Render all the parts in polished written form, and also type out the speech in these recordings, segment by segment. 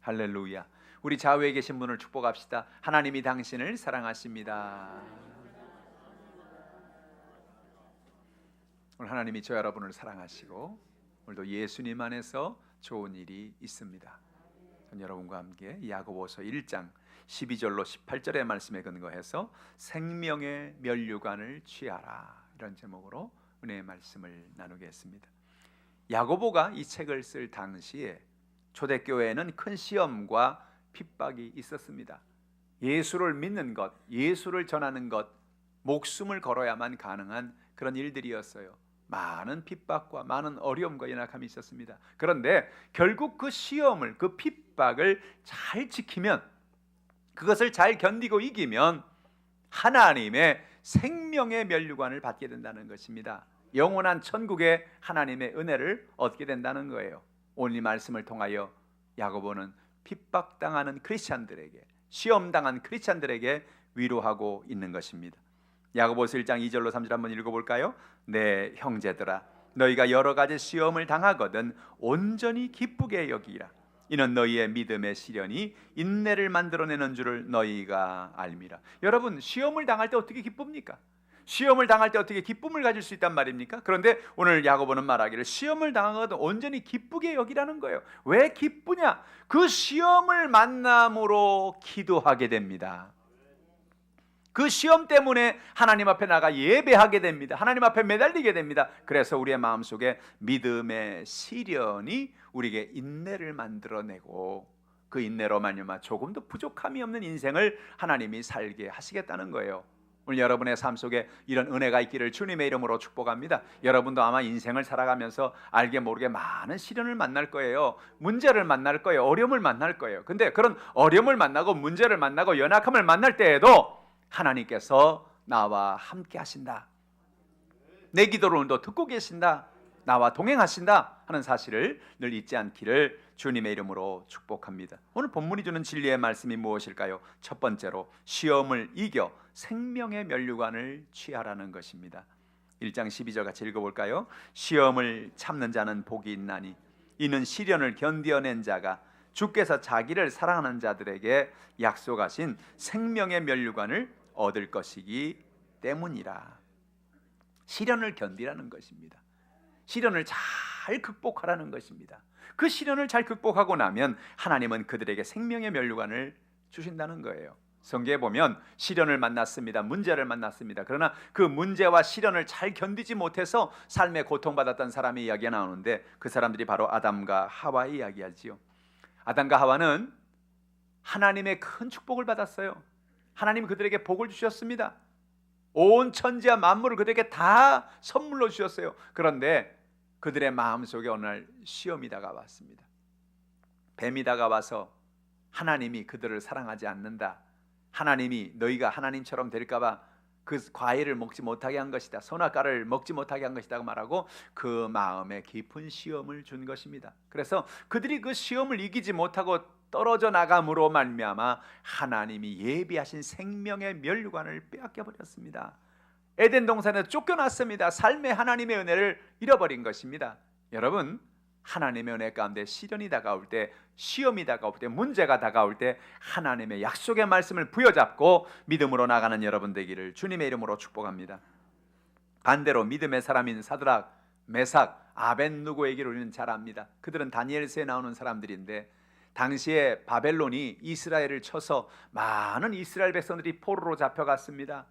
할렐루야. 우리 좌우에 계신 분을 축복합시다. 하나님이 당신을 사랑하십니다. 오늘 하나님이 저 여러분을 사랑하시고 오늘도 예수님 안에서 좋은 일이 있습니다. 전 여러분과 함께 야고보서 1장 12절로 18절의 말씀에 근거해서 생명의 면류관을 취하라, 이런 제목으로 은혜의 말씀을 나누겠습니다. 야고보가 이 책을 쓸 당시에 초대교회에는 큰 시험과 핍박이 있었습니다. 예수를 믿는 것, 예수를 전하는 것, 목숨을 걸어야만 가능한 그런 일들이었어요. 많은 핍박과 많은 어려움과 연약함이 있었습니다. 그런데 결국 그 시험을, 그 핍박을 잘 지키면, 그것을 잘 견디고 이기면 하나님의 생명의 면류관을 받게 된다는 것입니다. 영원한 천국의 하나님의 은혜를 얻게 된다는 거예요. 오늘 이 말씀을 통하여 야고보는 핍박당하는 크리스찬들에게, 시험당한 크리스찬들에게 위로하고 있는 것입니다. 야고보서 1장 2절로 3절 한번 읽어볼까요? 네, 형제들아, 너희가 여러 가지 시험을 당하거든 온전히 기쁘게 여기라. 이는 너희의 믿음의 시련이 인내를 만들어내는 줄을 너희가 알미라. 여러분, 시험을 당할 때 어떻게 기쁩니까? 시험을 당할 때 어떻게 기쁨을 가질 수 있단 말입니까? 그런데 오늘 야고보는 말하기를 시험을 당하거든 온전히 기쁘게 여기라는 거예요. 왜 기쁘냐? 그 시험을 만남으로 기도하게 됩니다. 그 시험 때문에 하나님 앞에 나가 예배하게 됩니다. 하나님 앞에 매달리게 됩니다. 그래서 우리의 마음속에 믿음의 시련이 우리에게 인내를 만들어내고, 그 인내로 말미암아 조금도 부족함이 없는 인생을 하나님이 살게 하시겠다는 거예요. 오늘 여러분의 삶 속에 이런 은혜가 있기를 주님의 이름으로 축복합니다. 여러분도 아마 인생을 살아가면서 알게 모르게 많은 시련을 만날 거예요. 문제를 만날 거예요. 어려움을 만날 거예요. 근데 그런 어려움을 만나고 문제를 만나고 연약함을 만날 때에도 하나님께서 나와 함께 하신다, 내 기도를 오늘도 듣고 계신다, 나와 동행하신다 하는 사실을 늘 잊지 않기를 주님의 이름으로 축복합니다. 오늘 본문이 주는 진리의 말씀이 무엇일까요? 첫 번째로 시험을 이겨 생명의 면류관을 취하라는 것입니다. 1장 12절 같이 읽어볼까요? 시험을 참는 자는 복이 있나니 이는 시련을 견디어낸 자가 주께서 자기를 사랑하는 자들에게 약속하신 생명의 면류관을 얻을 것이기 때문이라. 시련을 견디라는 것입니다. 시련을 잘 극복하라는 것입니다. 그 시련을 잘 극복하고 나면 하나님은 그들에게 생명의 면류관을 주신다는 거예요. 성경에 보면 시련을 만났습니다. 문제를 만났습니다. 그러나 그 문제와 시련을 잘 견디지 못해서 삶에 고통받았던 사람의 이야기가 나오는데, 그 사람들이 바로 아담과 하와의 이야기하지요. 아담과 하와는 하나님의 큰 축복을 받았어요. 하나님 그들에게 복을 주셨습니다. 온 천지와 만물을 그들에게 다 선물로 주셨어요. 그런데 그들의 마음속에 어느 날 시험이 다가왔습니다. 뱀이 다가와서 하나님이 그들을 사랑하지 않는다, 하나님이 너희가 하나님처럼 될까봐 그 과일을 먹지 못하게 한 것이다, 선악과를 먹지 못하게 한 것이다 말하고 그 마음에 깊은 시험을 준 것입니다. 그래서 그들이 그 시험을 이기지 못하고 떨어져 나감으로 말미암아 하나님이 예비하신 생명의 면류관을 빼앗겨 버렸습니다. 에덴 동산에서 쫓겨났습니다. 삶의 하나님의 은혜를 잃어버린 것입니다. 여러분, 하나님의 은혜 가운데 시련이 다가올 때, 시험이 다가올 때, 문제가 다가올 때 하나님의 약속의 말씀을 부여잡고 믿음으로 나가는 여러분 되기를 주님의 이름으로 축복합니다. 반대로 믿음의 사람인 사드락, 메삭, 아벳느고 얘기를 우리는 잘 압니다. 그들은 다니엘서에 나오는 사람들인데, 당시에 바벨론이 이스라엘을 쳐서 많은 이스라엘 백성들이 포로로 잡혀갔습니다.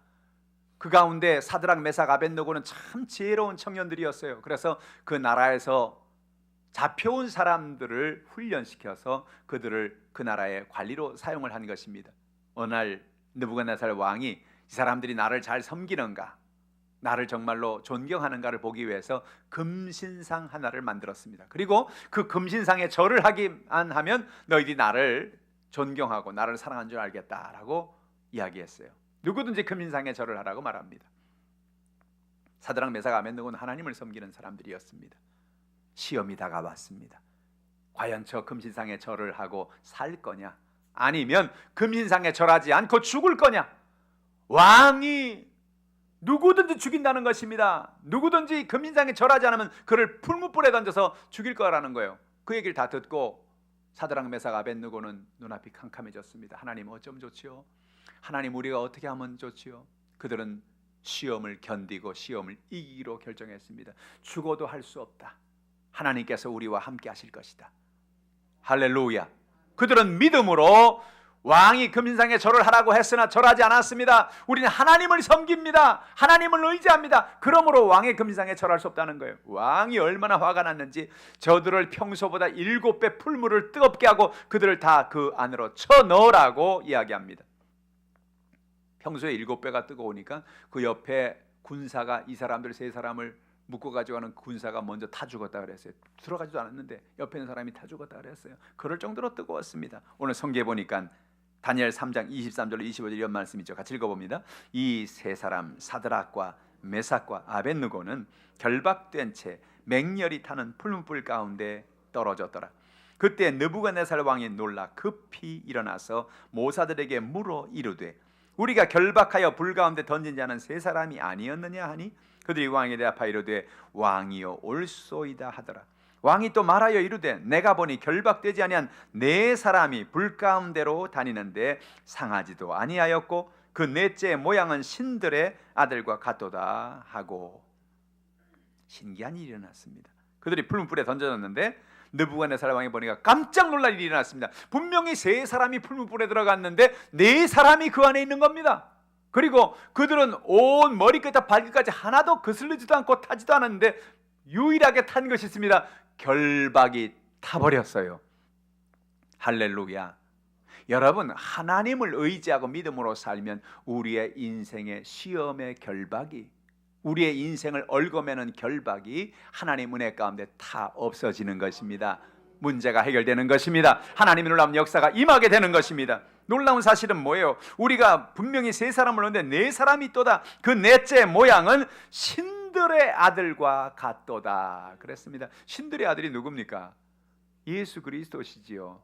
그 가운데 사드락, 메삭, 아벳느고는 참 지혜로운 청년들이었어요. 그래서 그 나라에서 잡혀온 사람들을 훈련시켜서 그들을 그 나라의 관리로 사용을 한 것입니다. 어느 날 느부갓네살 왕이 이 사람들이 나를 잘 섬기는가, 나를 정말로 존경하는가를 보기 위해서 금신상 하나를 만들었습니다. 그리고 그 금신상에 절을 하기만 하면 너희들이 나를 존경하고 나를 사랑한 줄 알겠다라고 이야기했어요. 누구든지 금신상에 절을 하라고 말합니다. 사드락, 메삭, 아벳느고는 하나님을 섬기는 사람들이었습니다. 시험이 다가왔습니다. 과연 저 금신상에 절을 하고 살 거냐, 아니면 금신상에 절하지 않고 죽을 거냐? 왕이 누구든지 죽인다는 것입니다. 누구든지 금신상에 절하지 않으면 그를 풀무불에 던져서 죽일 거라는 거예요. 그 얘기를 다 듣고 사드락 메삭 아벳느고는 눈앞이 캄캄해졌습니다. 하나님 어쩜 좋지요? 하나님 우리가 어떻게 하면 좋지요? 그들은 시험을 견디고 시험을 이기기로 결정했습니다. 죽어도 할 수 없다. 하나님께서 우리와 함께 하실 것이다. 할렐루야. 그들은 믿음으로 왕이 금신상에 절을 하라고 했으나 절하지 않았습니다. 우리는 하나님을 섬깁니다. 하나님을 의지합니다. 그러므로 왕의 금신상에 절할 수 없다는 거예요. 왕이 얼마나 화가 났는지 저들을 평소보다 7배 풀물을 뜨겁게 하고 그들을 다 그 안으로 쳐넣으라고 이야기합니다. 평소에 7배가 뜨거우니까 그 옆에 군사가 이 사람들 세 사람을 묶고 가져가는 군사가 먼저 타 죽었다 그랬어요. 들어가지도 않았는데 옆에 있는 사람이 타 죽었다 그랬어요. 그럴 정도로 뜨거웠습니다. 오늘 성경에 보니까 다니엘 3장 23절로 25절 이런 말씀이 있죠. 같이 읽어봅니다. 이 세 사람 사드락과 메삭과 아벳느고는 결박된 채 맹렬히 타는 풀무불 가운데 떨어졌더라. 그때 느부갓네살 왕이 놀라 급히 일어나서 모사들에게 물어 이르되 우리가 결박하여 불 가운데 던진 자는 세 사람이 아니었느냐 하니 그들이 왕에 대하여 이르되 왕이여 올소이다 하더라. 왕이 또 말하여 이르되 내가 보니 결박되지 아니한 네 사람이 불 가운데로 다니는데 상하지도 아니하였고 그 넷째의 모양은 신들의 아들과 같도다 하고 신기한 일이 일어났습니다. 그들이 풀무불에 던져졌는데 느부갓네살 왕이 보니까 깜짝 놀랄 일이 일어났습니다. 분명히 세 사람이 풀무불에 들어갔는데 네 사람이 그 안에 있는 겁니다. 그리고 그들은 온 머리끝부터 발끝까지 하나도 거슬리지도 않고 타지도 않았는데 유일하게 탄 것이 있습니다. 결박이 타버렸어요. 할렐루야. 여러분, 하나님을 의지하고 믿음으로 살면 우리의 인생의 시험의 결박이, 우리의 인생을 얽어매는 결박이 하나님 은혜 가운데 다 없어지는 것입니다. 문제가 해결되는 것입니다. 하나님의 놀라운 역사가 임하게 되는 것입니다. 놀라운 사실은 뭐예요? 우리가 분명히 세 사람을 얻는데 네 사람이 또다. 그 넷째 모양은 신들의 아들과 같도다 그랬습니다. 신들의 아들이 누굽니까? 예수 그리스도시지요.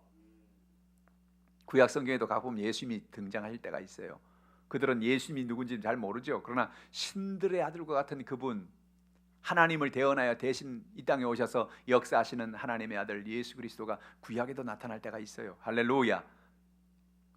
구약 성경에도 가보면 예수님이 등장할 때가 있어요. 그들은 예수님이 누군지 잘 모르죠. 그러나 신들의 아들과 같은 그분, 하나님을 대언하여 대신 이 땅에 오셔서 역사하시는 하나님의 아들 예수 그리스도가 구약에도 나타날 때가 있어요. 할렐루야.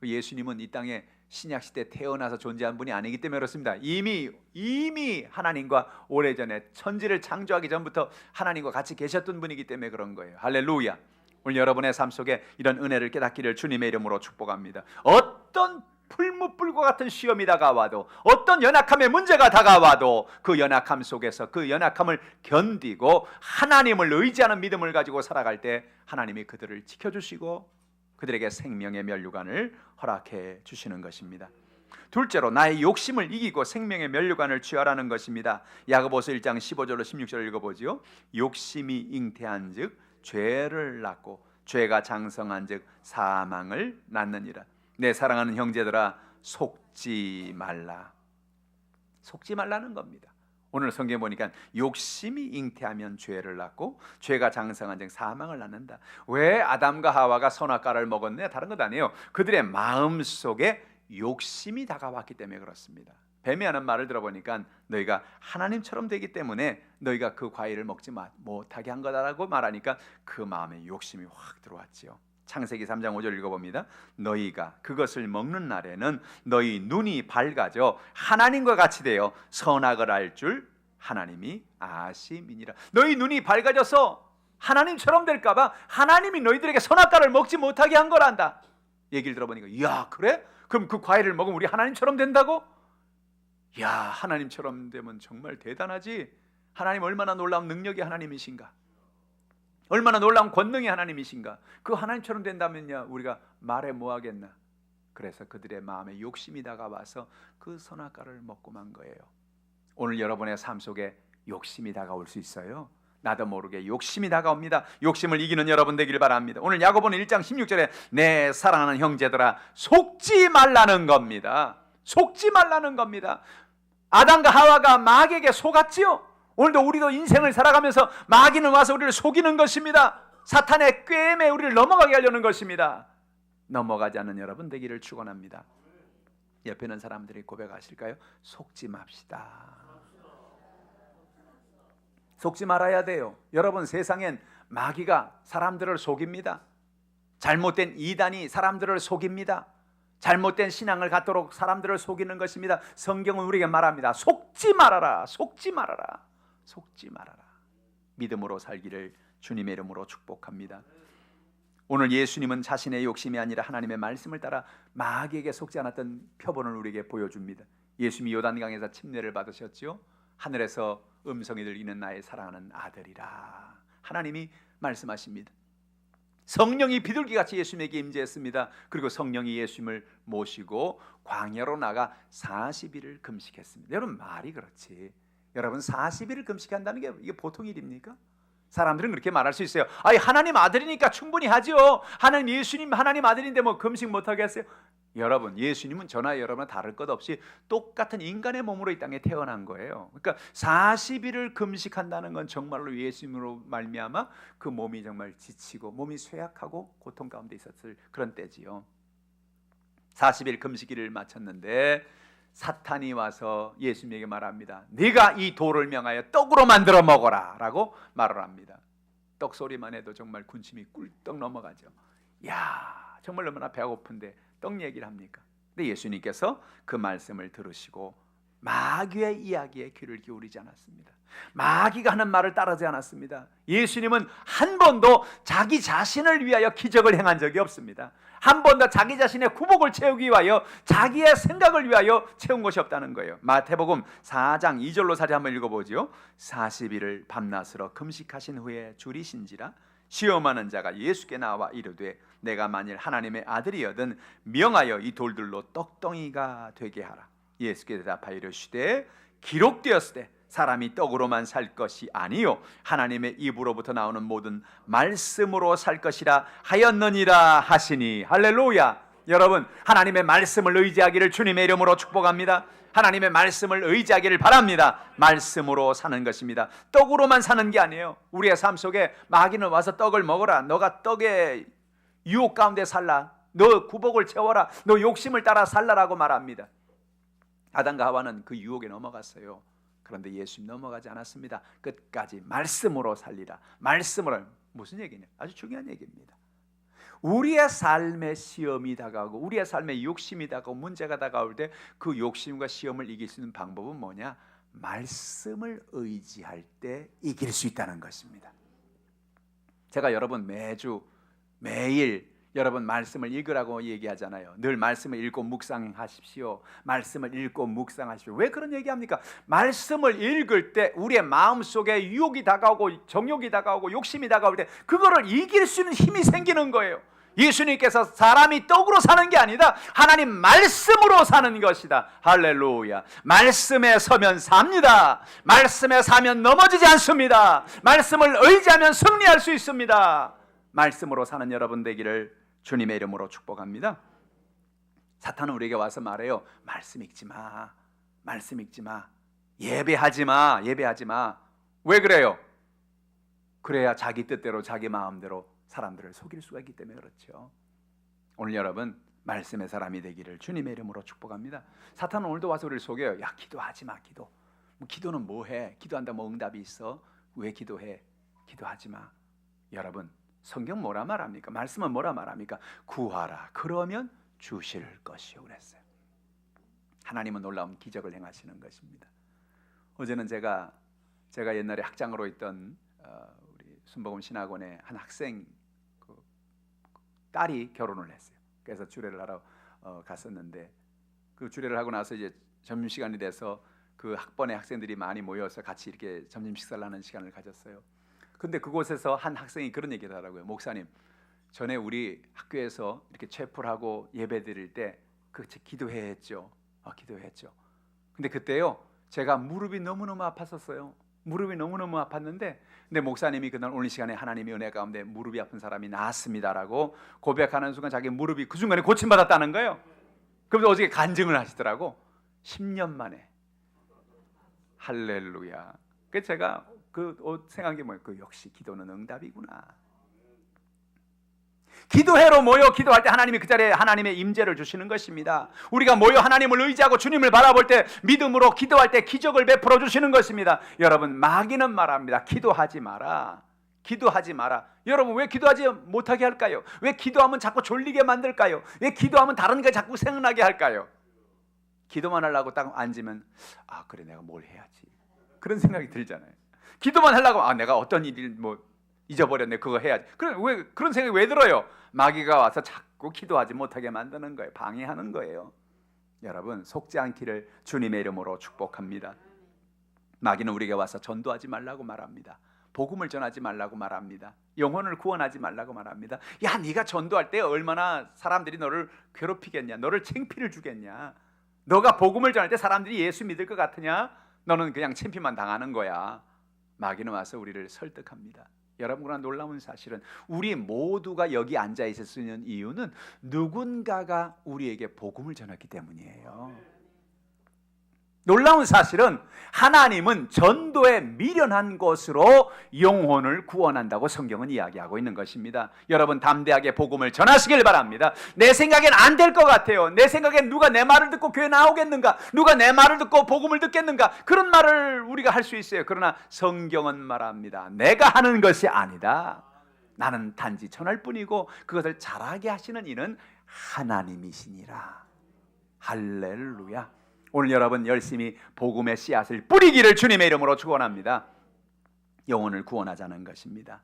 예수님은 이 땅에 신약시대 태어나서 존재한 분이 아니기 때문에 그렇습니다. 이미 하나님과 오래전에 천지를 창조하기 전부터 하나님과 같이 계셨던 분이기 때문에 그런 거예요. 할렐루야. 오늘 여러분의 삶 속에 이런 은혜를 깨닫기를 주님의 이름으로 축복합니다. 어떤 풀무불과 같은 시험이 다가와도, 어떤 연약함의 문제가 다가와도 그 연약함 속에서 그 연약함을 견디고 하나님을 의지하는 믿음을 가지고 살아갈 때 하나님이 그들을 지켜주시고 그들에게 생명의 면류관을 허락해 주시는 것입니다. 둘째로 나의 욕심을 이기고 생명의 면류관을 취하라는 것입니다. 야고보서 1장 15절로 16절을 읽어보지요. 욕심이 잉태한 즉 죄를 낳고 죄가 장성한 즉 사망을 낳느니라. 내 사랑하는 형제들아 속지 말라. 속지 말라는 겁니다. 오늘 성경에 보니까 욕심이 잉태하면 죄를 낳고 죄가 장성한 즉 사망을 낳는다. 왜 아담과 하와가 선악과를 먹었냐? 다른 것 아니에요. 그들의 마음속에 욕심이 다가왔기 때문에 그렇습니다. 뱀이 하는 말을 들어보니까 너희가 하나님처럼 되기 때문에 너희가 그 과일을 먹지 못하게 한 거다라고 말하니까 그 마음에 욕심이 확 들어왔지요. 창세기 3장 5절 읽어봅니다. 너희가 그것을 먹는 날에는 너희 눈이 밝아져 하나님과 같이 되어 선악을 알 줄 하나님이 아심이니라. 너희 눈이 밝아져서 하나님처럼 될까봐 하나님이 너희들에게 선악과를 먹지 못하게 한 거란다. 얘기를 들어보니까 이야 그래? 그럼 그 과일을 먹으면 우리 하나님처럼 된다고? 야 하나님처럼 되면 정말 대단하지. 하나님 얼마나 놀라운 능력이 하나님이신가, 얼마나 놀라운 권능이 하나님이신가. 그 하나님처럼 된다면야 우리가 말해 뭐하겠나. 그래서 그들의 마음에 욕심이 다가와서 그 선악과를 먹고 만 거예요. 오늘 여러분의 삶 속에 욕심이 다가올 수 있어요. 나도 모르게 욕심이 다가옵니다. 욕심을 이기는 여러분 되길 바랍니다. 오늘 야고보는 1장 16절에 내 사랑하는 형제들아 속지 말라는 겁니다. 속지 말라는 겁니다. 아담과 하와가 마귀에게 속았지요. 오늘도 우리도 인생을 살아가면서 마귀는 와서 우리를 속이는 것입니다. 사탄의 꾀임에 우리를 넘어가게 하려는 것입니다. 넘어가지 않는 여러분 되기를 축원합니다. 옆에 있는 사람들이 고백하실까요? 속지 맙시다. 속지 말아야 돼요. 여러분 세상엔 마귀가 사람들을 속입니다. 잘못된 이단이 사람들을 속입니다. 잘못된 신앙을 갖도록 사람들을 속이는 것입니다. 성경은 우리에게 말합니다. 속지 말아라, 속지 말아라, 속지 말아라. 믿음으로 살기를 주님의 이름으로 축복합니다. 오늘 예수님은 자신의 욕심이 아니라 하나님의 말씀을 따라 마귀에게 속지 않았던 표본을 우리에게 보여줍니다. 예수님이 요단강에서 침례를 받으셨지요. 하늘에서 음성이 들리는 나의 사랑하는 아들이라 하나님이 말씀하십니다. 성령이 비둘기같이 예수님에게 임재했습니다. 그리고 성령이 예수님을 모시고 광야로 나가 40일을 금식했습니다. 여러분, 말이 그렇지. 여러분, 40일을 금식한다는 게 이게 보통 일입니까? 사람들은 그렇게 말할 수 있어요. 아니, 하나님 아들이니까 충분히 하죠. 하나님, 예수님 하나님 아들인데 뭐 금식 못하게 했어요? 여러분, 예수님은 저나 여러분은 다를 것 없이 똑같은 인간의 몸으로 이 땅에 태어난 거예요. 그러니까 40일을 금식한다는 건 정말로 예수님으로 말미암아 그 몸이 정말 지치고 몸이 쇠약하고 고통 가운데 있었을 그런 때지요. 40일 금식일을 마쳤는데 사탄이 와서 예수님에게 말합니다. 네가 이 돌을 명하여 떡으로 만들어 먹어라 라고 말을 합니다. 떡 소리만 해도 정말 군침이 꿀떡 넘어가죠. 야, 정말 얼마나 배가 고픈데 떡 얘기를 합니까? 근데 예수님께서 그 말씀을 들으시고 마귀의 이야기에 귀를 기울이지 않았습니다. 마귀가 하는 말을 따르지 않았습니다. 예수님은 한 번도 자기 자신을 위하여 기적을 행한 적이 없습니다. 한 번도 자기 자신의 구복을 채우기 위하여 자기의 생각을 위하여 채운 것이 없다는 거예요. 마태복음 4장 2절로 4절 한번 읽어보죠. 40일을 밤낮으로 금식하신 후에 줄이신지라 시험하는 자가 예수께 나와 이르되 내가 만일 하나님의 아들이여든 명하여 이 돌들로 떡덩이가 되게 하라. 예수께 대답하여 이르시되 기록되었으되 사람이 떡으로만 살 것이 아니요 하나님의 입으로부터 나오는 모든 말씀으로 살 것이라 하였느니라 하시니. 할렐루야. 여러분, 하나님의 말씀을 의지하기를 주님의 이름으로 축복합니다. 하나님의 말씀을 의지하기를 바랍니다. 말씀으로 사는 것입니다. 떡으로만 사는 게 아니에요. 우리의 삶 속에 마귀는 와서 떡을 먹어라, 너가 떡의 유혹 가운데 살라, 너 구복을 채워라, 너 욕심을 따라 살라라고 말합니다. 아담과 하와는 그 유혹에 넘어갔어요. 그런데 예수님 넘어가지 않았습니다. 끝까지 말씀으로 살리라. 말씀으로. 무슨 얘기냐? 아주 중요한 얘기입니다. 우리의 삶의 시험이 다가오고 우리의 삶의 욕심이 다가오고 문제가 다가올 때 그 욕심과 시험을 이길 수 있는 방법은 뭐냐? 말씀을 의지할 때 이길 수 있다는 것입니다. 제가 여러분 매일 여러분 말씀을 읽으라고 얘기하잖아요. 늘 말씀을 읽고 묵상하십시오. 말씀을 읽고 묵상하십시오. 왜 그런 얘기합니까? 말씀을 읽을 때 우리의 마음속에 유혹이 다가오고 정욕이 다가오고 욕심이 다가올 때 그거를 이길 수 있는 힘이 생기는 거예요. 예수님께서 사람이 떡으로 사는 게 아니다. 하나님 말씀으로 사는 것이다. 할렐루야. 말씀에 서면 삽니다. 말씀에 사면 넘어지지 않습니다. 말씀을 의지하면 승리할 수 있습니다. 말씀으로 사는 여러분 되기를 주님의 이름으로 축복합니다. 사탄은 우리에게 와서 말해요. 말씀 읽지 마. 말씀 읽지 마. 예배하지 마. 예배하지 마. 왜 그래요? 그래야 자기 뜻대로 자기 마음대로 사람들을 속일 수가 있기 때문에 그렇죠. 오늘 여러분 말씀의 사람이 되기를 주님의 이름으로 축복합니다. 사탄은 오늘도 와서 우리를 속여요. 야, 기도하지 마. 기도. 기도는 뭐해? 기도한다 뭐 응답이 있어? 왜 기도해? 기도하지 마. 여러분, 성경 뭐라 말합니까? 말씀은 뭐라 말합니까? 구하라. 그러면 주실 것이요 그랬어요. 하나님은 놀라운 기적을 행하시는 것입니다. 어제는 제가 옛날에 학장으로 있던 우리 순복음 신학원의 한 학생 딸이 결혼을 했어요. 그래서 주례를 하러 갔었는데 그 주례를 하고 나서 이제 점심시간이 돼서 그 학번의 학생들이 많이 모여서 같이 이렇게 점심 식사를 하는 시간을 가졌어요. 근데 그곳에서 한 학생이 그런 얘기를 하더라고요. 목사님, 전에 우리 학교에서 이렇게 채플하고 예배 드릴 때 그 기도해 했죠. 기도했죠. 근데 그때요, 제가 무릎이 너무너무 아팠었어요. 무릎이 너무너무 아팠는데 근데 목사님이 그날 오늘 시간에 하나님의 은혜 가운데 무릎이 아픈 사람이 나았습니다라고 고백하는 순간 자기 무릎이 그 순간에 고침받았다는 거예요. 그래서 어저께 간증을 하시더라고. 10년 만에. 할렐루야. 그래서 제가 생각한 게 뭐예요? 역시 기도는 응답이구나. 기도회로 모여 기도할 때 하나님이 그 자리에 하나님의 임재를 주시는 것입니다. 우리가 모여 하나님을 의지하고 주님을 바라볼 때 믿음으로 기도할 때 기적을 베풀어 주시는 것입니다. 여러분, 마귀는 말합니다. 기도하지 마라. 기도하지 마라. 여러분, 왜 기도하지 못하게 할까요? 왜 기도하면 자꾸 졸리게 만들까요? 왜 기도하면 다른 게 자꾸 생각나게 할까요? 기도만 하려고 딱 앉으면 그래, 내가 뭘 해야지, 그런 생각이 들잖아요. 기도만 하려고 내가 어떤 일을 잊어버렸네, 그거 해야지. 왜 그런 생각이 왜 들어요? 마귀가 와서 자꾸 기도하지 못하게 만드는 거예요. 방해하는 거예요. 여러분, 속지 않기를 주님의 이름으로 축복합니다. 마귀는 우리에게 와서 전도하지 말라고 말합니다. 복음을 전하지 말라고 말합니다. 영혼을 구원하지 말라고 말합니다. 야, 네가 전도할 때 얼마나 사람들이 너를 괴롭히겠냐, 너를 창피를 주겠냐, 너가 복음을 전할 때 사람들이 예수 믿을 것 같으냐, 너는 그냥 창피만 당하는 거야. 마귀는 와서 우리를 설득합니다. 여러분, 그러나 놀라운 사실은 우리 모두가 여기 앉아 있을 수 있는 이유는 누군가가 우리에게 복음을 전했기 때문이에요. 놀라운 사실은 하나님은 전도에 미련한 것으로 영혼을 구원한다고 성경은 이야기하고 있는 것입니다. 여러분, 담대하게 복음을 전하시길 바랍니다. 내 생각엔 안 될 것 같아요. 내 생각엔 누가 내 말을 듣고 교회 나오겠는가, 누가 내 말을 듣고 복음을 듣겠는가, 그런 말을 우리가 할 수 있어요. 그러나 성경은 말합니다. 내가 하는 것이 아니다. 나는 단지 전할 뿐이고 그것을 잘하게 하시는 이는 하나님이시니라. 할렐루야. 오늘 여러분 열심히 복음의 씨앗을 뿌리기를 주님의 이름으로 축원합니다. 영혼을 구원하자는 것입니다.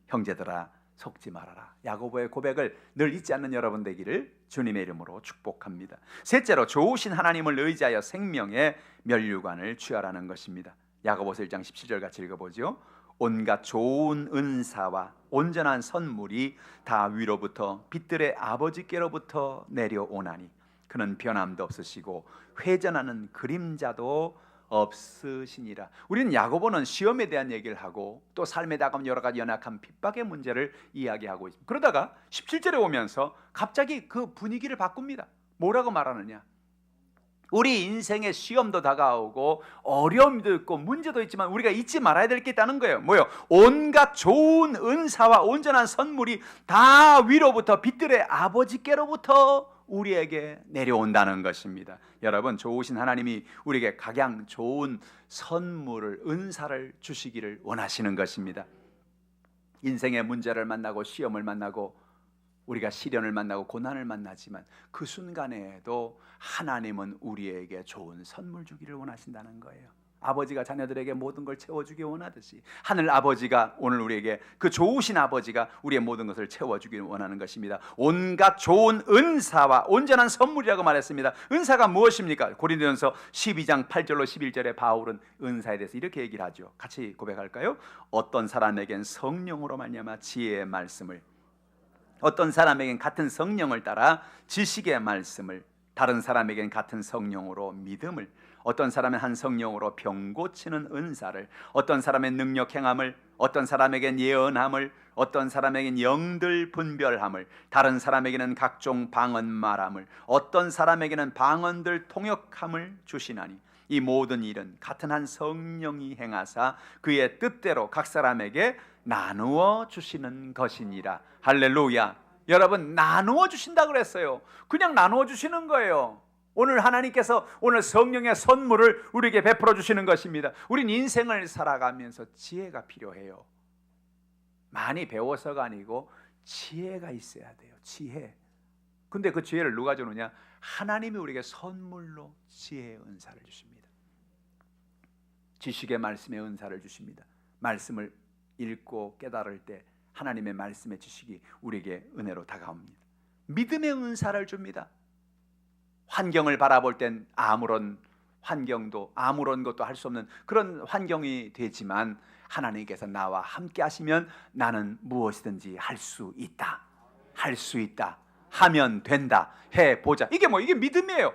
형제들아, 속지 말아라. 야고보의 고백을 늘 잊지 않는 여러분 되기를 주님의 이름으로 축복합니다. 셋째로, 좋으신 하나님을 의지하여 생명의 면류관을 취하라는 것입니다. 야고보서 1장 17절 같이 읽어보죠. 온갖 좋은 은사와 온전한 선물이 다 위로부터 빛들의 아버지께로부터 내려오나니 그는 변함도 없으시고 회전하는 그림자도 없으시니라. 우리는 야고보는 시험에 대한 얘기를 하고 또 삶에 다가온 여러 가지 연약한 핍박의 문제를 이야기하고 있습니다. 그러다가 17절에 오면서 갑자기 그 분위기를 바꿉니다. 뭐라고 말하느냐? 우리 인생의 시험도 다가오고 어려움도 있고 문제도 있지만 우리가 잊지 말아야 될 게 있다는 거예요. 뭐요? 온갖 좋은 은사와 온전한 선물이 다 위로부터 빛들의 아버지께로부터 우리에게 내려온다는 것입니다. 여러분, 좋으신 하나님이 우리에게 각양 좋은 선물을, 은사를 주시기를 원하시는 것입니다. 인생의 문제를 만나고 시험을 만나고 우리가 시련을 만나고 고난을 만나지만 그 순간에도 하나님은 우리에게 좋은 선물 주기를 원하신다는 거예요. 아버지가 자녀들에게 모든 걸 채워주기 원하듯이 하늘 아버지가 오늘 우리에게, 그 좋으신 아버지가 우리의 모든 것을 채워주기 원하는 것입니다. 온갖 좋은 은사와 온전한 선물이라고 말했습니다. 은사가 무엇입니까? 고린도전서 12장 8절로 11절에 바울은 은사에 대해서 이렇게 얘기를 하죠. 같이 고백할까요? 어떤 사람에겐 성령으로 말미암아 지혜의 말씀을, 어떤 사람에겐 같은 성령을 따라 지식의 말씀을, 다른 사람에겐 같은 성령으로 믿음을, 어떤 사람은 한 성령으로 병 고치는 은사를, 어떤 사람의 능력 행함을, 어떤 사람에겐 예언함을, 어떤 사람에겐 영들 분별함을, 다른 사람에게는 각종 방언 말함을, 어떤 사람에게는 방언들 통역함을 주시나니 이 모든 일은 같은 한 성령이 행하사 그의 뜻대로 각 사람에게 나누어 주시는 것이니라. 할렐루야. 여러분, 나누어 주신다 그랬어요. 그냥 나누어 주시는 거예요. 오늘 하나님께서 오늘 성령의 선물을 우리에게 베풀어 주시는 것입니다. 우린 인생을 살아가면서 지혜가 필요해요. 많이 배워서가 아니고 지혜가 있어야 돼요. 지혜. 근데 그 지혜를 누가 주느냐? 하나님이 우리에게 선물로 지혜의 은사를 주십니다. 지식의 말씀의 은사를 주십니다. 말씀을 읽고 깨달을 때 하나님의 말씀의 지식이 우리에게 은혜로 다가옵니다. 믿음의 은사를 줍니다. 환경을 바라볼 땐 아무런 환경도 아무런 것도 할 수 없는 그런 환경이 되지만 하나님께서 나와 함께 하시면 나는 무엇이든지 할 수 있다. 할 수 있다. 하면 된다. 해보자. 이게 믿음이에요.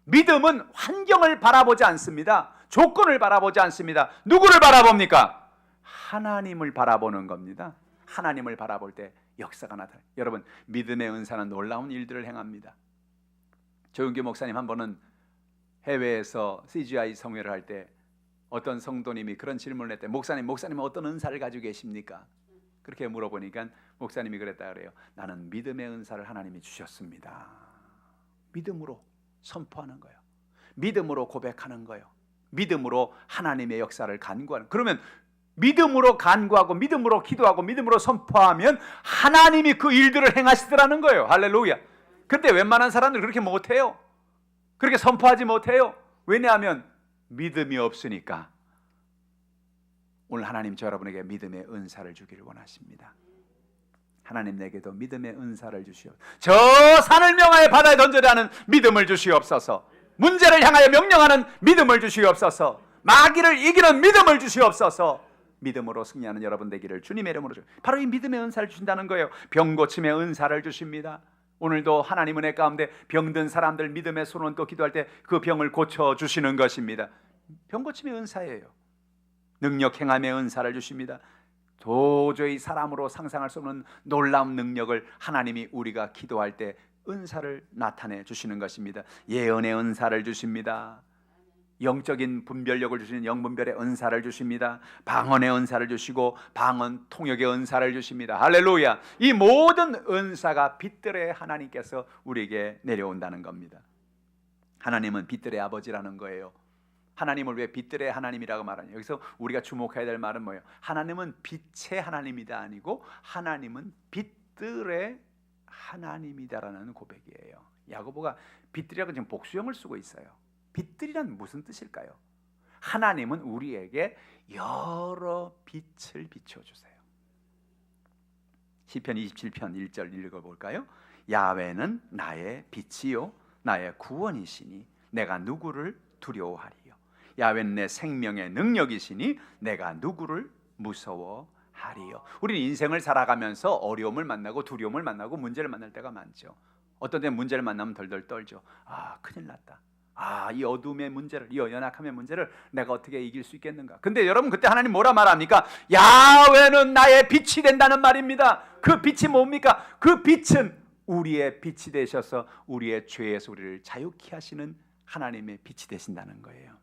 믿음은 환경을 바라보지 않습니다. 조건을 바라보지 않습니다. 누구를 바라봅니까? 하나님을 바라보는 겁니다. 하나님을 바라볼 때 역사가 나타나요. 여러분, 믿음의 은사는 놀라운 일들을 행합니다. 조윤규 목사님 한 번은 해외에서 CGI 성회를 할 때 어떤 성도님이 그런 질문을 했대. 목사님은 어떤 은사를 가지고 계십니까? 그렇게 물어보니까 목사님이 그랬다 그래요. 나는 믿음의 은사를 하나님이 주셨습니다. 믿음으로 선포하는 거예요. 믿음으로 고백하는 거예요. 믿음으로 하나님의 역사를 간구하는. 그러면 믿음으로 간구하고 믿음으로 기도하고 믿음으로 선포하면 하나님이 그 일들을 행하시더라는 거예요. 할렐루야. 근데 웬만한 사람들 그렇게 못해요. 그렇게 선포하지 못해요. 왜냐하면 믿음이 없으니까. 오늘 하나님 저 여러분에게 믿음의 은사를 주기를 원하십니다. 하나님 내게도 믿음의 은사를 주시옵소서. 저 산을 명하여 바다에 던져라는 믿음을 주시옵소서. 문제를 향하여 명령하는 믿음을 주시옵소서. 마귀를 이기는 믿음을 주시옵소서. 믿음으로 승리하는 여러분 되기를 주님의 이름으로 주십니다. 바로 이 믿음의 은사를 주신다는 거예요. 병 고침의 은사를 주십니다. 오늘도 하나님 은혜 가운데 병든 사람들 믿음의 손을 또 기도할 때 그 병을 고쳐주시는 것입니다. 병 고침의 은사예요. 능력 행함의 은사를 주십니다. 도저히 사람으로 상상할 수 없는 놀라운 능력을 하나님이 우리가 기도할 때 은사를 나타내 주시는 것입니다. 예언의 은사를 주십니다. 영적인 분별력을 주시는 영분별의 은사를 주십니다. 방언의 은사를 주시고 방언 통역의 은사를 주십니다. 할렐루야. 이 모든 은사가 빛들의 하나님께서 우리에게 내려온다는 겁니다. 하나님은 빛들의 아버지라는 거예요. 하나님을 왜 빛들의 하나님이라고 말하냐? 여기서 우리가 주목해야 될 말은 뭐예요? 하나님은 빛의 하나님이다 아니고 하나님은 빛들의 하나님이다라는 고백이에요. 야고보가 빛들이라고 지금 복수형을 쓰고 있어요. 빛들이란 무슨 뜻일까요? 하나님은 우리에게 여러 빛을 비춰주세요. 시편 27편 1절 읽어볼까요? 야훼는 나의 빛이요 나의 구원이시니 내가 누구를 두려워하리요. 야훼는 내 생명의 능력이시니 내가 누구를 무서워하리요. 우리는 인생을 살아가면서 어려움을 만나고 두려움을 만나고 문제를 만날 때가 많죠. 어떤 때는 문제를 만나면 덜덜 떨죠. 아, 큰일 났다. 이 어둠의 문제를, 이 연약함의 문제를 내가 어떻게 이길 수 있겠는가? 근데 여러분 그때 하나님 뭐라 말합니까? 야훼는 나의 빛이 된다는 말입니다. 그 빛이 뭡니까? 그 빛은 우리의 빛이 되셔서 우리의 죄에서 우리를 자유케 하시는 하나님의 빛이 되신다는 거예요.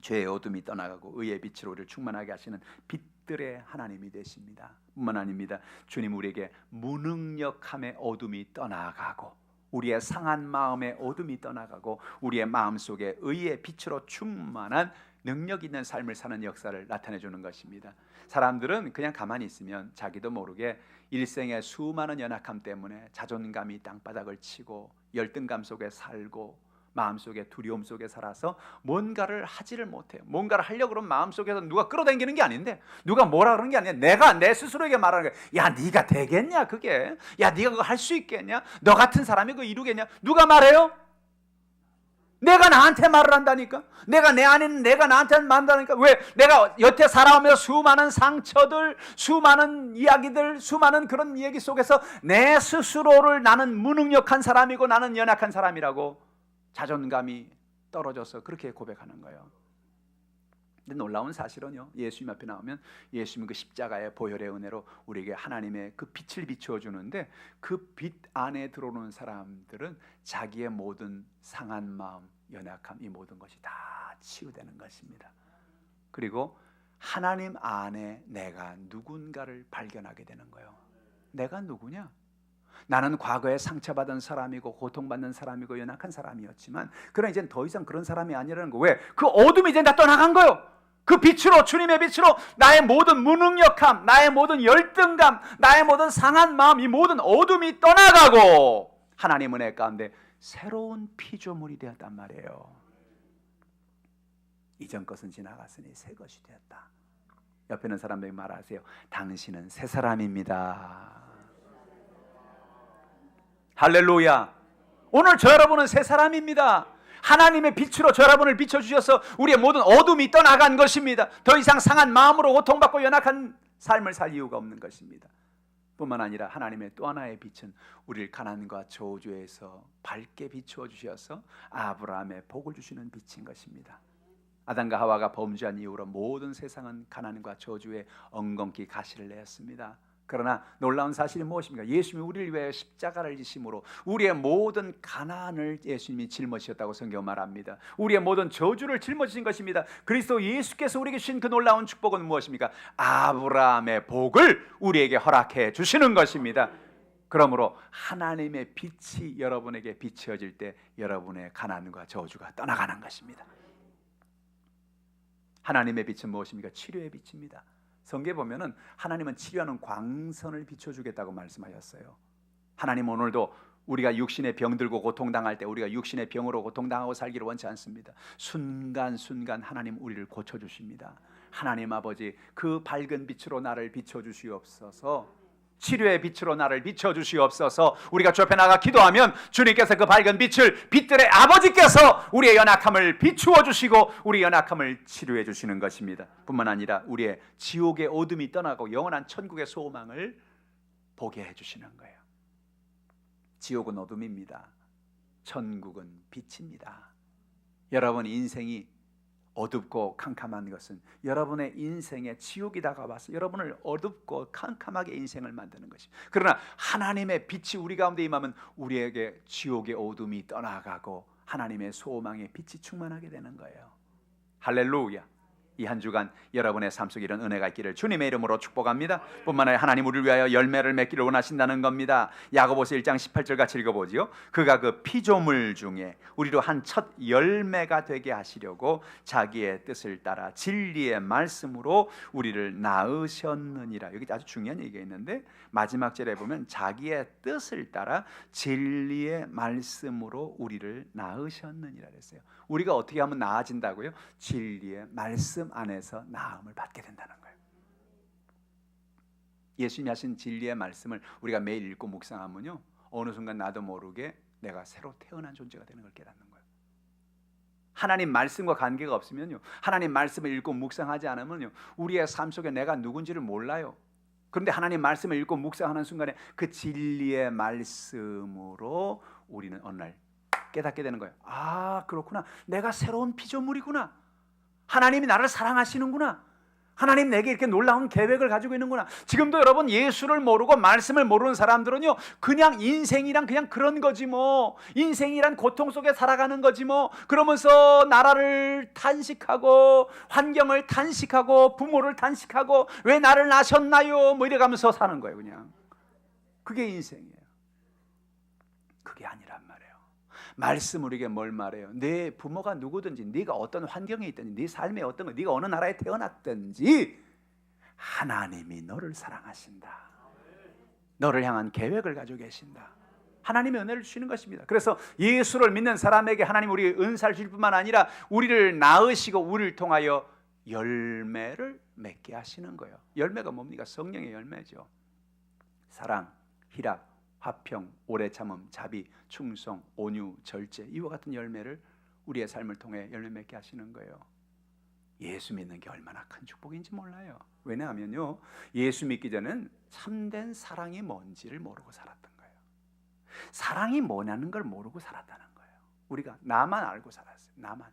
죄의 어둠이 떠나가고 의의 빛으로 우리를 충만하게 하시는 빛들의 하나님이 되십니다. 뿐만 아닙니다. 주님 우리에게 무능력함의 어둠이 떠나가고 우리의 상한 마음의 어둠이 떠나가고 우리의 마음속에 의의 빛으로 충만한 능력 있는 삶을 사는 역사를 나타내 주는 것입니다. 사람들은 그냥 가만히 있으면 자기도 모르게 일생의 수많은 연약함 때문에 자존감이 땅바닥을 치고 열등감 속에 살고 마음속에 두려움 속에 살아서 뭔가를 하지를 못해요. 뭔가를 하려고 그러면 마음속에서 누가 끌어당기는 게 아닌데 누가 뭐라 그러는 게 아니야. 내가 내 스스로에게 말하는 거야. 야 네가 되겠냐 그게. 야 네가 그거 할 수 있겠냐. 너 같은 사람이 그거 이루겠냐. 누가 말해요? 내가 나한테 말을 한다니까. 내가 내 안에 있는 내가 나한테 말한다니까. 왜? 내가 여태 살아오면서 수많은 상처들, 수많은 이야기들, 수많은 그런 얘기 속에서 내 스스로를 나는 무능력한 사람이고 나는 연약한 사람이라고 자존감이 떨어져서 그렇게 고백하는 거예요. 근데 놀라운 사실은요, 예수님 앞에 나오면 예수님 그 십자가의 보혈의 은혜로 우리에게 하나님의 그 빛을 비추어 주는데 그 빛 안에 들어오는 사람들은 자기의 모든 상한 마음, 연약함 이 모든 것이 다 치유되는 것입니다. 그리고 하나님 안에 내가 누군가를 발견하게 되는 거예요. 내가 누구냐? 나는 과거에 상처받은 사람이고 고통받는 사람이고 연약한 사람이었지만 그러나 이제는 더 이상 그런 사람이 아니라는 거. 왜? 그 어둠이 이제 다 떠나간 거예요. 그 빛으로, 주님의 빛으로 나의 모든 무능력함, 나의 모든 열등감, 나의 모든 상한 마음, 이 모든 어둠이 떠나가고 하나님 은혜 가운데 새로운 피조물이 되었단 말이에요. 이전 것은 지나갔으니 새 것이 되었다. 옆에 있는 사람들이 말하세요. 당신은 새 사람입니다. 할렐루야. 오늘 저 여러분은 새 사람입니다. 하나님의 빛으로 저 여러분을 비춰주셔서 우리의 모든 어둠이 떠나간 것입니다. 더 이상 상한 마음으로 고통받고 연약한 삶을 살 이유가 없는 것입니다. 뿐만 아니라 하나님의 또 하나의 빛은 우리를 가난과 저주에서 밝게 비추어 주셔서 아브라함의 복을 주시는 빛인 것입니다. 아담과 하와가 범죄한 이후로 모든 세상은 가난과 저주에 엉겅퀴 가시를 내었습니다. 그러나 놀라운 사실이 무엇입니까? 예수님이 우리를 위해 십자가를 지심으로 우리의 모든 가난을 예수님이 짊어지셨다고 성경 말합니다. 우리의 모든 저주를 짊어지신 것입니다. 그리스도 예수께서 우리에게 주신 그 놀라운 축복은 무엇입니까? 아브라함의 복을 우리에게 허락해 주시는 것입니다. 그러므로 하나님의 빛이 여러분에게 비춰질 때 여러분의 가난과 저주가 떠나가는 것입니다. 하나님의 빛은 무엇입니까? 치료의 빛입니다. 성경에 보면은 하나님은 치료하는 광선을 비춰주겠다고 말씀하셨어요. 하나님 오늘도 우리가 육신의 병 들고 고통당할 때 우리가 육신의 병으로 고통당하고 살기를 원치 않습니다. 순간순간 하나님 우리를 고쳐주십니다. 하나님 아버지, 그 밝은 빛으로 나를 비춰주시옵소서. 치료의 빛으로 나를 비춰주시옵소서. 우리가 주 앞에 나가 기도하면 주님께서 그 밝은 빛을, 빛들의 아버지께서 우리의 연약함을 비추어 주시고 우리의 연약함을 치료해 주시는 것입니다. 뿐만 아니라 우리의 지옥의 어둠이 떠나고 영원한 천국의 소망을 보게 해 주시는 거예요. 지옥은 어둠입니다. 천국은 빛입니다. 여러분 인생이 어둡고 캄캄한 것은 여러분의 인생에 지옥이 다가와서 여러분을 어둡고 캄캄하게 인생을 만드는 것입니다. 그러나 하나님의 빛이 우리 가운데 임하면 우리에게 지옥의 어둠이 떠나가고 하나님의 소망의 빛이 충만하게 되는 거예요. 할렐루야. 이 한 주간 여러분의 삶 속에 이런 은혜가 있기를 주님의 이름으로 축복합니다. 뿐만 아니라 하나님 우리를 위하여 열매를 맺기를 원하신다는 겁니다. 야고보서 1장 18절 같이 읽어보지요. 그가 그 피조물 중에 우리로 한 첫 열매가 되게 하시려고 자기의 뜻을 따라 진리의 말씀으로 우리를 낳으셨느니라. 여기 아주 중요한 얘기가 있는데 마지막 절에 보면 자기의 뜻을 따라 진리의 말씀으로 우리를 낳으셨느니라 그랬어요. 우리가 어떻게 하면 나아진다고요? 진리의 말씀 안에서 나음을 받게 된다는 거예요. 예수님이 하신 진리의 말씀을 우리가 매일 읽고 묵상하면요, 어느 순간 나도 모르게 내가 새로 태어난 존재가 되는 걸 깨닫는 거예요. 하나님 말씀과 관계가 없으면요, 하나님 말씀을 읽고 묵상하지 않으면요, 우리의 삶 속에 내가 누군지를 몰라요. 그런데 하나님 말씀을 읽고 묵상하는 순간에 그 진리의 말씀으로 우리는 어느 날 깨닫게 되는 거예요. 아, 그렇구나. 내가 새로운 피조물이구나. 하나님이 나를 사랑하시는구나. 하나님 내게 이렇게 놀라운 계획을 가지고 있는구나. 지금도 여러분 예수를 모르고 말씀을 모르는 사람들은요, 그냥 인생이란 그냥 그런 거지 뭐, 인생이란 고통 속에 살아가는 거지 뭐, 그러면서 나라를 탄식하고 환경을 탄식하고 부모를 탄식하고 왜 나를 낳으셨나요 뭐 이래가면서 사는 거예요. 그냥 그게 인생이에요. 그게 아니란 말이에요. 말씀 우리에게 뭘 말해요? 내 부모가 누구든지, 네가 어떤 환경에 있든지, 네 삶에 어떤 거, 네가 어느 나라에 태어났든지 하나님이 너를 사랑하신다. 너를 향한 계획을 가지고 계신다. 하나님의 은혜를 주시는 것입니다. 그래서 예수를 믿는 사람에게 하나님 우리 은사를 주실 뿐만 아니라 우리를 낳으시고 우리를 통하여 열매를 맺게 하시는 거예요. 열매가 뭡니까? 성령의 열매죠. 사랑, 희락, 화평, 오래 참음, 자비, 충성, 온유, 절제, 이와 같은 열매를 우리의 삶을 통해 열매 맺게 하시는 거예요. 예수 믿는 게 얼마나 큰 축복인지 몰라요. 왜냐하면요, 예수 믿기 전에는 참된 사랑이 뭔지를 모르고 살았던 거예요. 사랑이 뭐냐는 걸 모르고 살았다는 거예요. 우리가 나만 알고 살았어요. 나만.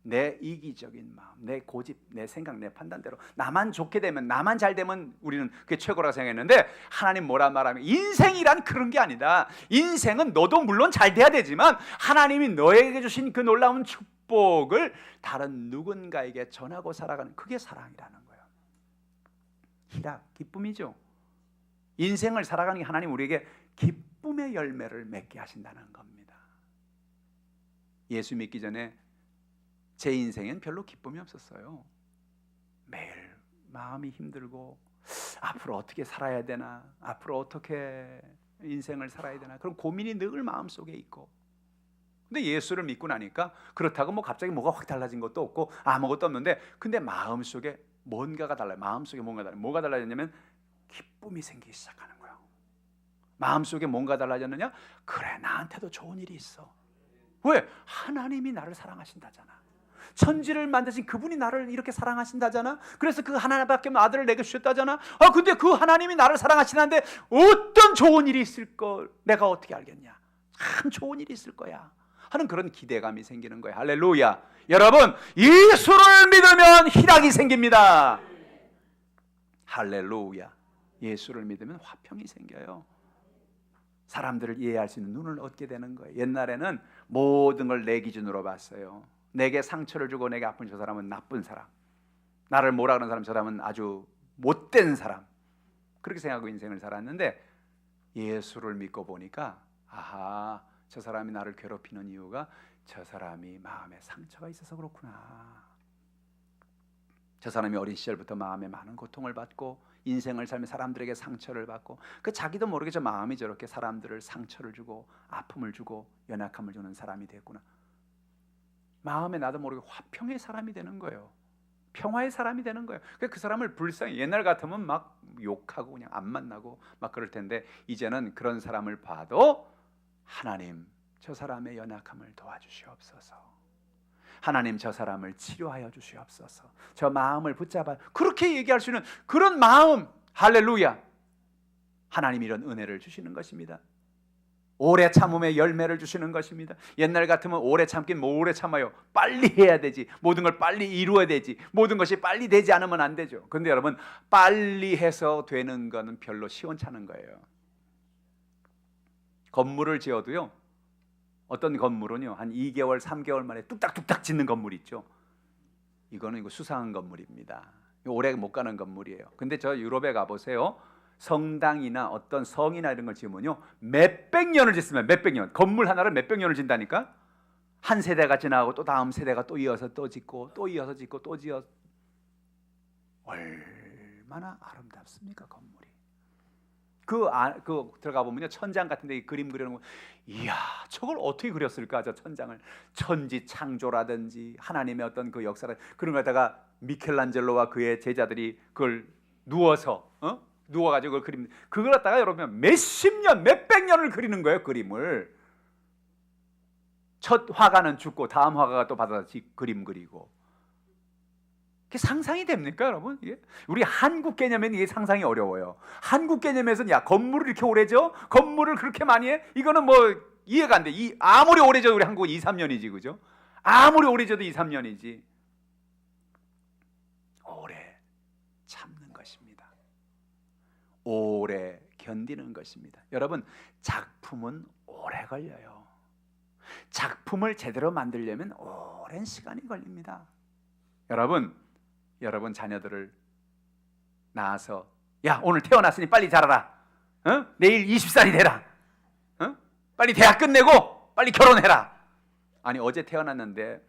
내 이기적인 마음, 내 고집, 내 생각, 내 판단대로 나만 좋게 되면, 나만 잘 되면 우리는 그게 최고라고 생각했는데, 하나님 뭐라 말하면 인생이란 그런 게 아니다. 인생은 너도 물론 잘 돼야 되지만 하나님이 너에게 주신 그 놀라운 축복을 다른 누군가에게 전하고 살아가는, 그게 사랑이라는 거예요. 희락, 기쁨이죠. 인생을 살아가는 게 하나님 우리에게 기쁨의 열매를 맺게 하신다는 겁니다. 예수 믿기 전에 제 인생엔 별로 기쁨이 없었어요. 매일 마음이 힘들고 앞으로 어떻게 살아야 되나, 앞으로 어떻게 인생을 살아야 되나, 그런 고민이 늘 마음속에 있고. 근데 예수를 믿고 나니까 그렇다고 뭐 갑자기 뭐가 확 달라진 것도 없고 아무것도 없는데, 근데 마음속에 뭔가가 달라요. 마음속에 뭔가 달라요. 뭐가 달라졌냐면 기쁨이 생기기 시작하는 거예요. 마음속에 뭔가 달라졌느냐? 그래, 나한테도 좋은 일이 있어. 왜? 하나님이 나를 사랑하신다잖아. 천지를 만드신 그분이 나를 이렇게 사랑하신다잖아. 그래서 그 하나님밖에 없는 아들을 내게 주셨다잖아. 근데 그 하나님이 나를 사랑하시는데 어떤 좋은 일이 있을 걸 내가 어떻게 알겠냐. 참 좋은 일이 있을 거야 하는 그런 기대감이 생기는 거예요. 할렐루야. 여러분, 예수를 믿으면 희락이 생깁니다. 할렐루야. 예수를 믿으면 화평이 생겨요. 사람들을 이해할 수 있는 눈을 얻게 되는 거예요. 옛날에는 모든 걸 내 기준으로 봤어요. 내게 상처를 주고 내게 아픈 저 사람은 나쁜 사람, 나를 몰아가는 사람, 저 사람은 아주 못된 사람, 그렇게 생각하고 인생을 살았는데, 예수를 믿고 보니까 아하, 저 사람이 나를 괴롭히는 이유가 저 사람이 마음에 상처가 있어서 그렇구나. 저 사람이 어린 시절부터 마음에 많은 고통을 받고 인생을 살며 사람들에게 상처를 받고 그 자기도 모르게 저 마음이 저렇게 사람들을 상처를 주고 아픔을 주고 연약함을 주는 사람이 됐구나. 마음에 나도 모르게 화평의 사람이 되는 거예요. 평화의 사람이 되는 거예요. 그 사람을 불쌍히, 옛날 같으면 막 욕하고 그냥 안 만나고 막 그럴 텐데 이제는 그런 사람을 봐도 하나님 저 사람의 연약함을 도와주시옵소서. 하나님 저 사람을 치료하여 주시옵소서. 저 마음을 붙잡아, 그렇게 얘기할 수 있는 그런 마음, 할렐루야. 하나님이 이런 은혜를 주시는 것입니다. 오래 참음의 열매를 주시는 것입니다. 옛날 같으면 오래 참긴 뭐 오래 참아요. 빨리 해야 되지. 모든 걸 빨리 이루어야 되지. 모든 것이 빨리 되지 않으면 안 되죠. 그런데 여러분, 빨리 해서 되는 거는 별로 시원찮은 거예요. 건물을 지어도요, 어떤 건물은요 한 2개월 3개월 만에 뚝딱뚝딱 짓는 건물 있죠. 이거는 이거 수상한 건물입니다. 오래 못 가는 건물이에요. 근데 저 유럽에 가보세요. 성당이나 어떤 성이나 이런 걸 지으면요 몇백 년을 짓습니다. 몇백 년. 건물 하나를 몇백 년을 짓다니까. 한 세대가 지나고 또 다음 세대가 또 이어서 또 짓고 또 이어서 짓고 또 지어. 얼마나 아름답습니까 건물이. 그 들어가 보면요 천장 같은 데 그림 그리는 거, 이야 저걸 어떻게 그렸을까. 저 천장을 천지 창조라든지 하나님의 어떤 그 역사를, 그런 거다가 미켈란젤로와 그의 제자들이 그걸 누워가지고 그걸 그림, 그걸 갖다가 여러분 몇십 년 몇백 년을 그리는 거예요. 그림을. 첫 화가는 죽고 다음 화가가 또 받아서 그림 그리고. 그게 상상이 됩니까 여러분? 이게? 우리 한국 개념에는 이게 상상이 어려워요. 한국 개념에서는 야 건물을 이렇게 오래 져? 건물을 그렇게 많이 해? 이거는 뭐 이해가 안 돼. 아무리 오래 져도 우리 한국은 2, 3년이지 그죠? 아무리 오래 져도 2, 3년이지. 오래 참는 것입니다. 오래 견디는 것입니다. 여러분 작품은 오래 걸려요. 작품을 제대로 만들려면 오랜 시간이 걸립니다. 여러분 자녀들을 낳아서 야 오늘 태어났으니 빨리 자라라. 내일 20살이 되라. 빨리 대학 끝내고 빨리 결혼해라. 아니 어제 태어났는데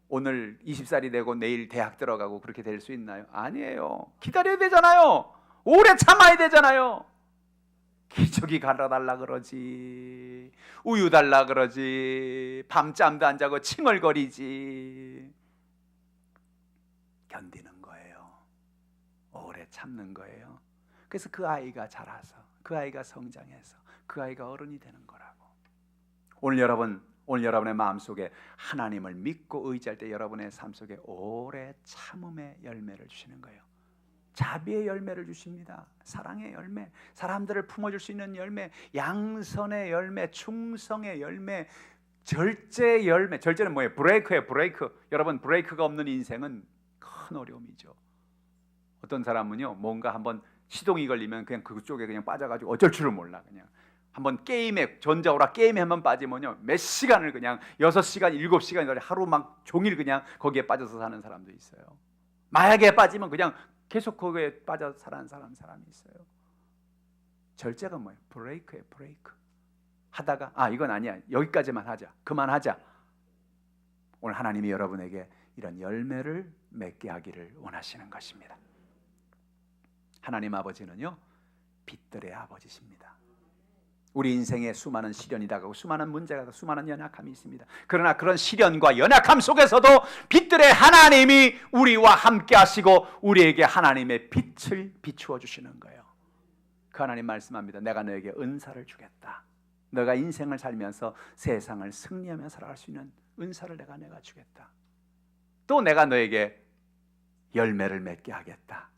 오늘 20살이 되고 내일 대학 들어가고 그렇게 될 수 있나요? 아니에요. 기다려야 되잖아요. 오래 참아야 되잖아요. 기저귀 갈아달라 그러지, 우유 달라 그러지, 밤잠도 안 자고 칭얼거리지. 견디는 거예요. 오래 참는 거예요. 그래서 그 아이가 자라서, 그 아이가 성장해서, 그 아이가 어른이 되는 거라고. 오늘 여러분의 마음속에 하나님을 믿고 의지할 때 여러분의 삶 속에 오래 참음의 열매를 주시는 거예요. 자비의 열매를 주십니다. 사랑의 열매, 사람들을 품어줄 수 있는 열매, 양선의 열매, 충성의 열매, 절제의 열매. 절제는 뭐예요? 브레이크예요. 브레이크. 여러분 브레이크가 없는 인생은 큰 어려움이죠. 어떤 사람은요 뭔가 한번 시동이 걸리면 그냥 그쪽에 그냥 빠져가지고 어쩔 줄을 몰라. 그냥 한번 게임에, 전자오락 게임에 한번 빠지면요 몇 시간을 그냥 6시간 7시간 하루 막 종일 그냥 거기에 빠져서 사는 사람도 있어요. 마약에 빠지면 그냥 계속 거기에 빠져 사는 사람이 있어요. 절제가 뭐예요? 브레이크예요. 브레이크. 하다가 이건 아니야, 여기까지만 하자, 그만하자. 오늘 하나님이 여러분에게 이런 열매를 맺게 하기를 원하시는 것입니다. 하나님 아버지는요 빛들의 아버지십니다. 우리 인생에 수많은 시련이 다가오고 수많은 문제가 다가오고 수많은 연약함이 있습니다. 그러나 그런 시련과 연약함 속에서도 빛들의 하나님이 우리와 함께 하시고 우리에게 하나님의 빛을 비추어 주시는 거예요. 그 하나님 말씀합니다. 내가 너에게 은사를 주겠다. 너가 인생을 살면서 세상을 승리하며 살아갈 수 있는 은사를 내가 주겠다. 또 내가 너에게 열매를 맺게 하겠다.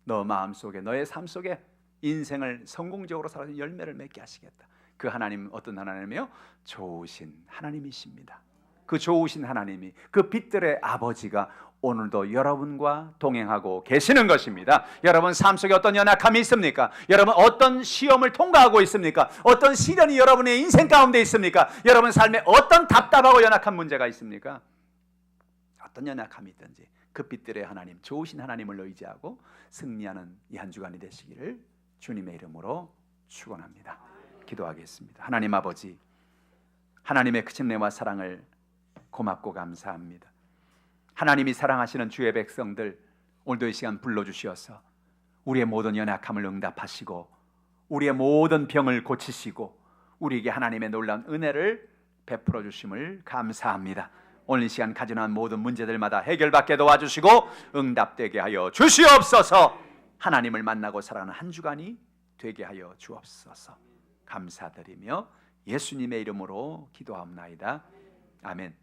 너 마음속에, 너의 삶 속에 인생을 성공적으로 살아서 열매를 맺게 하시겠다. 그 하나님 어떤 하나님이요? 좋으신 하나님이십니다. 그 좋으신 하나님이, 그 빛들의 아버지가 오늘도 여러분과 동행하고 계시는 것입니다. 여러분 삶 속에 어떤 연약함이 있습니까? 여러분 어떤 시험을 통과하고 있습니까? 어떤 시련이 여러분의 인생 가운데 있습니까? 여러분 삶에 어떤 답답하고 연약한 문제가 있습니까? 어떤 연약함이 있든지 그 빛들의 하나님, 좋으신 하나님을 의지하고 승리하는 이 한 주간이 되시기를 주님의 이름으로 축원합니다. 기도하겠습니다. 하나님 아버지, 하나님의 그 침례와 사랑을 고맙고 감사합니다. 하나님이 사랑하시는 주의 백성들, 오늘도 이 시간 불러주시어서 우리의 모든 연약함을 응답하시고 우리의 모든 병을 고치시고 우리에게 하나님의 놀라운 은혜를 베풀어 주심을 감사합니다. 오늘 이 시간 가져난 모든 문제들마다 해결받게 도와주시고 응답되게 하여 주시옵소서. 하나님을 만나고 살아가는 한 주간이 되게 하여 주옵소서. 감사드리며 예수님의 이름으로 기도하옵나이다. 아멘.